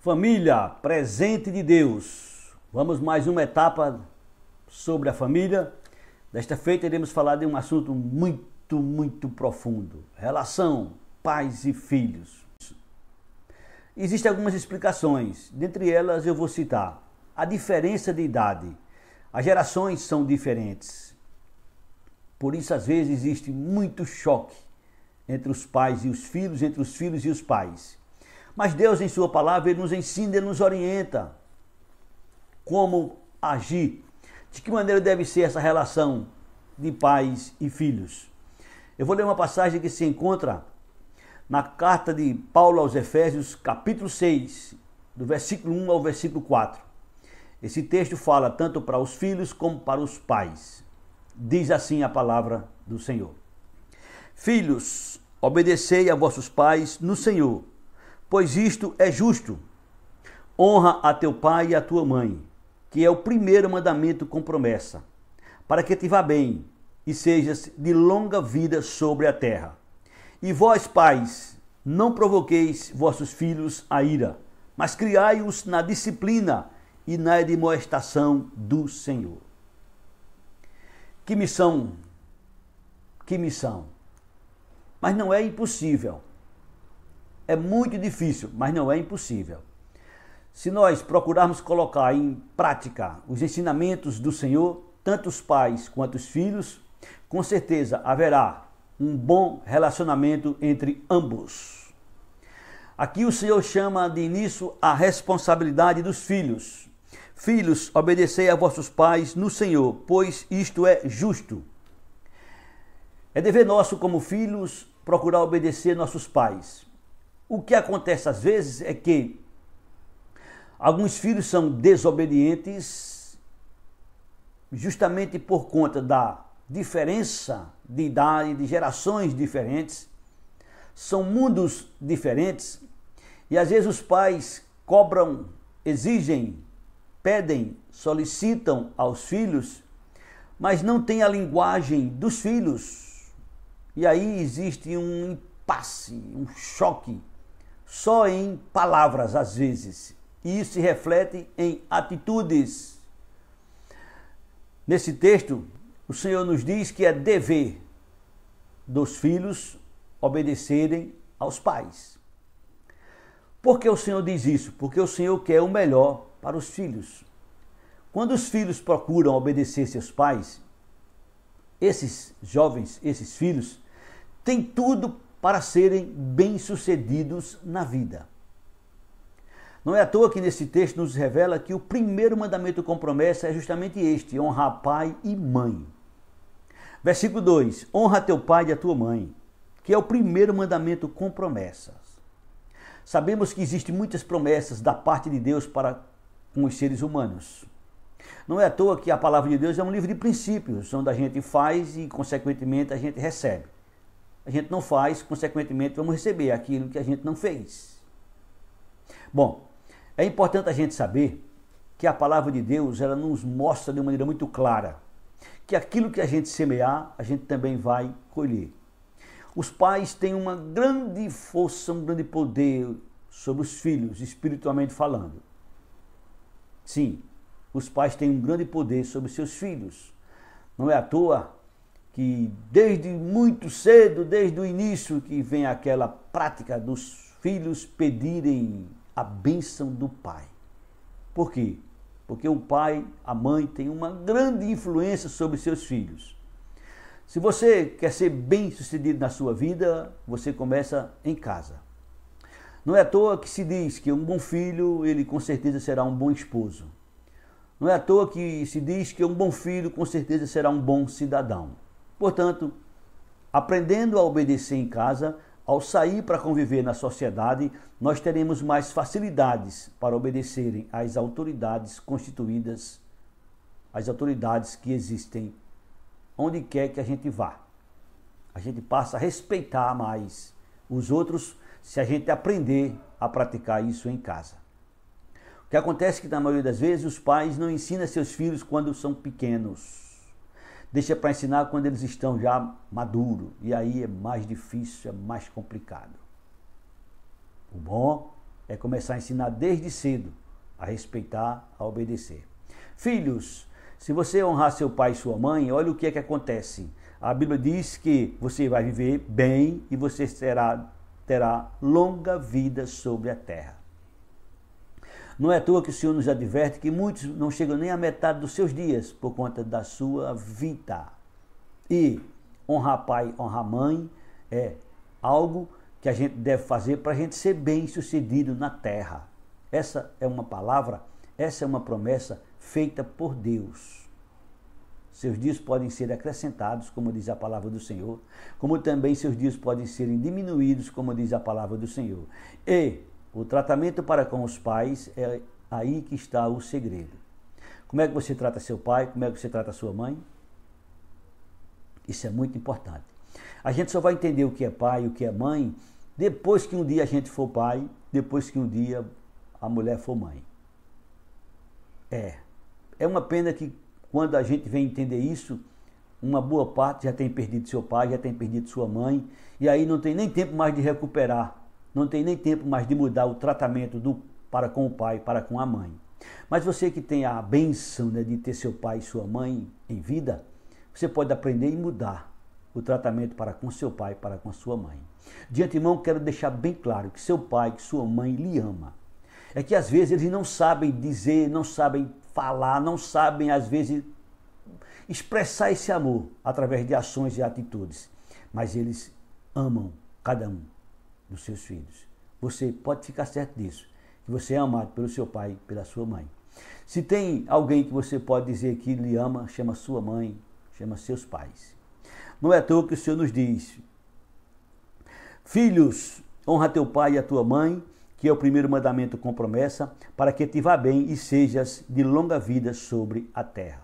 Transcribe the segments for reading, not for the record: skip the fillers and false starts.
Família, presente de Deus. Vamos mais uma etapa sobre a família. Desta feita iremos falar de um assunto muito profundo. Relação pais e filhos. Existem algumas explicações. Dentre elas eu vou citar a diferença de idade. As gerações são diferentes. Por isso às vezes existe muito choque entre os pais e os filhos, entre os filhos e os pais. Mas Deus, em sua palavra, Ele nos ensina, Ele nos orienta como agir, de que maneira deve ser essa relação de pais e filhos. Eu vou ler uma passagem que se encontra na carta de Paulo aos Efésios, capítulo 6, do versículo 1 ao versículo 4. Esse texto fala tanto para os filhos como para os pais. Diz assim a palavra do Senhor. Filhos, obedecei a vossos pais no Senhor, pois isto é justo. Honra a teu pai e a tua mãe, que é o primeiro mandamento com promessa, para que te vá bem e sejas de longa vida sobre a terra. E vós, pais, não provoqueis vossos filhos a ira, mas criai-os na disciplina e na admoestação do Senhor. Que missão! Que missão! Mas não é impossível. É muito difícil, mas não é impossível. Se nós procurarmos colocar em prática os ensinamentos do Senhor, tanto os pais quanto os filhos, com certeza haverá um bom relacionamento entre ambos. Aqui o Senhor chama de início a responsabilidade dos filhos. Filhos, obedecei a vossos pais no Senhor, pois isto é justo. É dever nosso como filhos procurar obedecer nossos pais. O que acontece às vezes é que alguns filhos são desobedientes justamente por conta da diferença de idade, de gerações diferentes, são mundos diferentes e às vezes os pais cobram, exigem, pedem, solicitam aos filhos, mas não têm a linguagem dos filhos. E aí existe um impasse, um choque, só em palavras às vezes. E isso se reflete em atitudes. Nesse texto, o Senhor nos diz que é dever dos filhos obedecerem aos pais. Por que o Senhor diz isso? Porque o Senhor quer o melhor para os filhos. Quando os filhos procuram obedecer seus pais, esses jovens, esses filhos, têm tudo para serem bem-sucedidos na vida. Não é à toa que nesse texto nos revela que o primeiro mandamento com promessa é justamente este: honrar pai e mãe. Versículo 2: honra teu pai e a tua mãe, que é o primeiro mandamento com promessas. Sabemos que existem muitas promessas da parte de Deus para com os seres humanos. Não é à toa que a palavra de Deus é um livro de princípios, onde a gente faz e, consequentemente, a gente recebe. A gente não faz, consequentemente, vamos receber aquilo que a gente não fez. Bom, é importante a gente saber que a palavra de Deus, ela nos mostra de uma maneira muito clara que aquilo que a gente semear, a gente também vai colher. Os pais têm uma grande força, um grande poder sobre os filhos, espiritualmente falando. Sim, os pais têm um grande poder sobre seus filhos. Não é à toa que desde muito cedo, desde o início, que vem aquela prática dos filhos pedirem a bênção do pai. Por quê? Porque o pai, a mãe, tem uma grande influência sobre seus filhos. Se você quer ser bem-sucedido na sua vida, você começa em casa. Não é à toa que se diz que um bom filho, ele com certeza será um bom esposo. Não é à toa que se diz que um bom filho com certeza será um bom cidadão. Portanto, aprendendo a obedecer em casa, ao sair para conviver na sociedade, nós teremos mais facilidades para obedecerem às autoridades constituídas, às autoridades que existem onde quer que a gente vá. A gente passa a respeitar mais os outros se a gente aprender a praticar isso em casa. O que acontece é que na maioria das vezes os pais não ensinam seus filhos quando são pequenos. Deixa para ensinar quando eles estão já maduros. E aí é mais difícil, é mais complicado. O bom é começar a ensinar desde cedo a respeitar, a obedecer. Filhos, se você honrar seu pai e sua mãe, olha o que é que acontece. A Bíblia diz que você vai viver bem e você terá longa vida sobre a terra. Não é à toa que o Senhor nos adverte que muitos não chegam nem à metade dos seus dias por conta da sua vida. E honrar pai, honrar mãe é algo que a gente deve fazer para a gente ser bem sucedido na terra. Essa é uma palavra, essa é uma promessa feita por Deus. Seus dias podem ser acrescentados, como diz a palavra do Senhor, como também seus dias podem ser diminuídos, como diz a palavra do Senhor. E o tratamento para com os pais é aí que está o segredo. Como é que você trata seu pai? Como é que você trata sua mãe? Isso é muito importante. A gente só vai entender o que é pai e o que é mãe depois que um dia a gente for pai, depois que um dia a mulher for mãe. É uma pena que quando a gente vem entender isso, uma boa parte já tem perdido seu pai, já tem perdido sua mãe, e aí não tem nem tempo mais de recuperar, não tem nem tempo mais de mudar o tratamento para com o pai, para com a mãe. Mas você que tem a bênção, né, de ter seu pai e sua mãe em vida, você pode aprender e mudar o tratamento para com seu pai, para com a sua mãe. De antemão, quero deixar bem claro que seu pai, que sua mãe lhe ama. É que às vezes eles não sabem dizer, não sabem falar, não sabem às vezes expressar esse amor através de ações e atitudes. Mas eles amam cada um dos seus filhos. Você pode ficar certo disso, que você é amado pelo seu pai e pela sua mãe. Se tem alguém que você pode dizer que lhe ama, chama sua mãe, chama seus pais. Não é à toa que o Senhor nos diz: filhos, honra teu pai e a tua mãe, que é o primeiro mandamento com promessa, para que te vá bem e sejas de longa vida sobre a terra.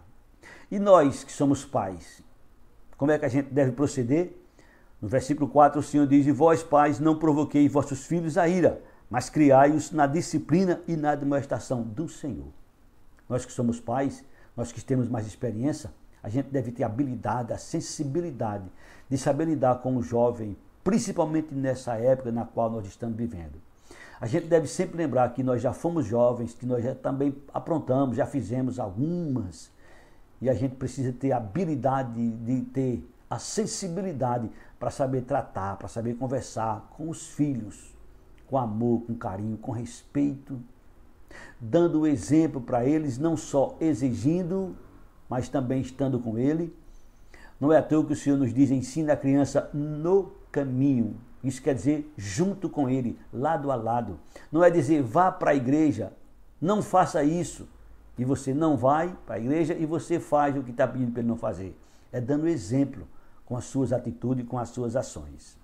E nós que somos pais, como é que a gente deve proceder? No versículo 4 o Senhor diz: e vós pais não provoqueis vossos filhos a ira, mas criai-os na disciplina e na admoestação do Senhor. Nós que somos pais, nós que temos mais experiência, a gente deve ter a habilidade, a sensibilidade de saber lidar com o jovem, principalmente nessa época na qual nós estamos vivendo. A gente deve sempre lembrar que nós já fomos jovens, que nós já também aprontamos, já fizemos algumas, e a gente precisa ter a habilidade de ter a sensibilidade para saber tratar, para saber conversar com os filhos, com amor, com carinho, com respeito, dando o exemplo para eles, não só exigindo, mas também estando com ele. Não é à toa que o Senhor nos diz: ensina a criança no caminho. Isso quer dizer junto com ele, lado a lado. Não é dizer vá para a igreja, não faça isso. E você não vai para a igreja e você faz o que está pedindo para ele não fazer. É dando exemplo com as suas atitudes, com as suas ações.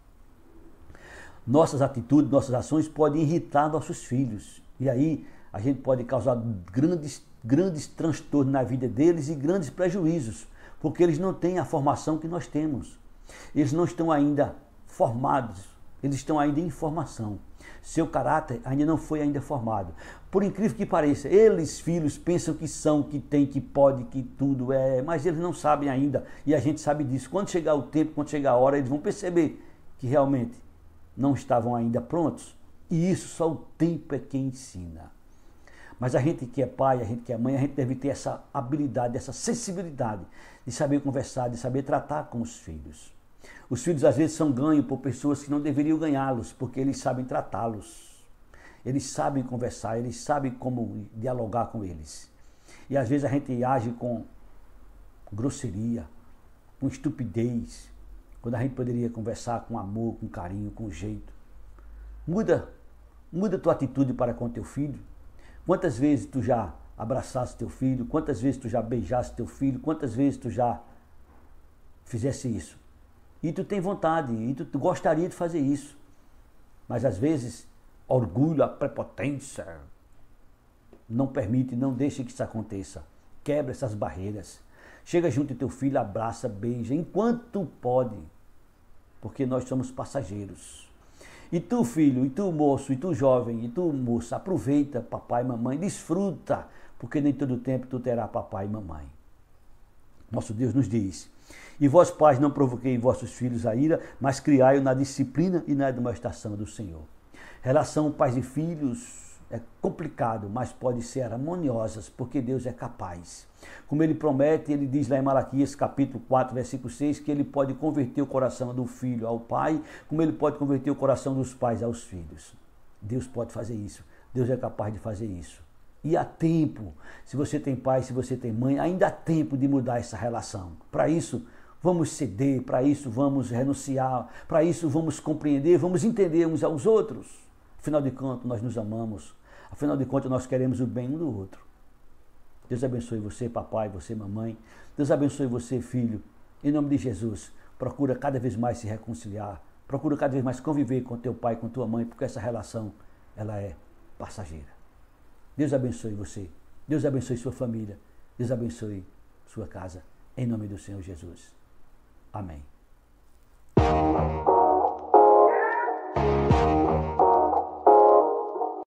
Nossas atitudes, nossas ações podem irritar nossos filhos. E aí a gente pode causar grandes transtornos na vida deles e grandes prejuízos, porque eles não têm a formação que nós temos. Eles não estão ainda formados, eles estão ainda em formação. Seu caráter ainda não foi ainda formado. Por incrível que pareça, eles, filhos, pensam que são, que tem, que pode, que tudo é, mas eles não sabem ainda, e a gente sabe disso. Quando chegar o tempo, quando chegar a hora, eles vão perceber que realmente não estavam ainda prontos, e isso só o tempo é quem ensina. Mas a gente que é pai, a gente que é mãe, a gente deve ter essa habilidade, essa sensibilidade de saber conversar, de saber tratar com os filhos. Os filhos às vezes são ganhos por pessoas que não deveriam ganhá-los, porque eles sabem tratá-los. Eles sabem conversar, eles sabem como dialogar com eles. E às vezes a gente age com grosseria, com estupidez, quando a gente poderia conversar com amor, com carinho, com jeito. Muda tua atitude para com teu filho. Quantas vezes tu já abraçaste teu filho? Quantas vezes tu já beijaste teu filho? Quantas vezes tu já fizesse isso? E tu tem vontade, e tu gostaria de fazer isso. Mas às vezes, orgulho, a prepotência não permite, não deixa que isso aconteça. Quebra essas barreiras. Chega junto de teu filho, abraça, beija, enquanto pode. Porque nós somos passageiros. E tu, filho, e tu, moço, e tu, jovem, e tu, moça, aproveita, papai e mamãe, desfruta, porque nem todo tempo tu terá papai e mamãe. Nosso Deus nos diz: e vós, pais, não provoquei vossos filhos a ira, mas criai-o na disciplina e na admoestação do Senhor. Relação pais e filhos é complicado, mas pode ser harmoniosas, porque Deus é capaz. Como ele promete, ele diz lá em Malaquias capítulo 4, versículo 6, que ele pode converter o coração do filho ao pai, como ele pode converter o coração dos pais aos filhos. Deus pode fazer isso. Deus é capaz de fazer isso. E há tempo. Se você tem pai, se você tem mãe, ainda há tempo de mudar essa relação. Para isso, vamos ceder, para isso vamos renunciar, para isso vamos compreender, vamos entender uns aos outros. Afinal de contas, nós nos amamos. Afinal de contas, nós queremos o bem um do outro. Deus abençoe você, papai, você, mamãe. Deus abençoe você, filho. Em nome de Jesus, procura cada vez mais se reconciliar. Procura cada vez mais conviver com teu pai, com tua mãe, porque essa relação, ela é passageira. Deus abençoe você. Deus abençoe sua família. Deus abençoe sua casa. Em nome do Senhor Jesus. Amém.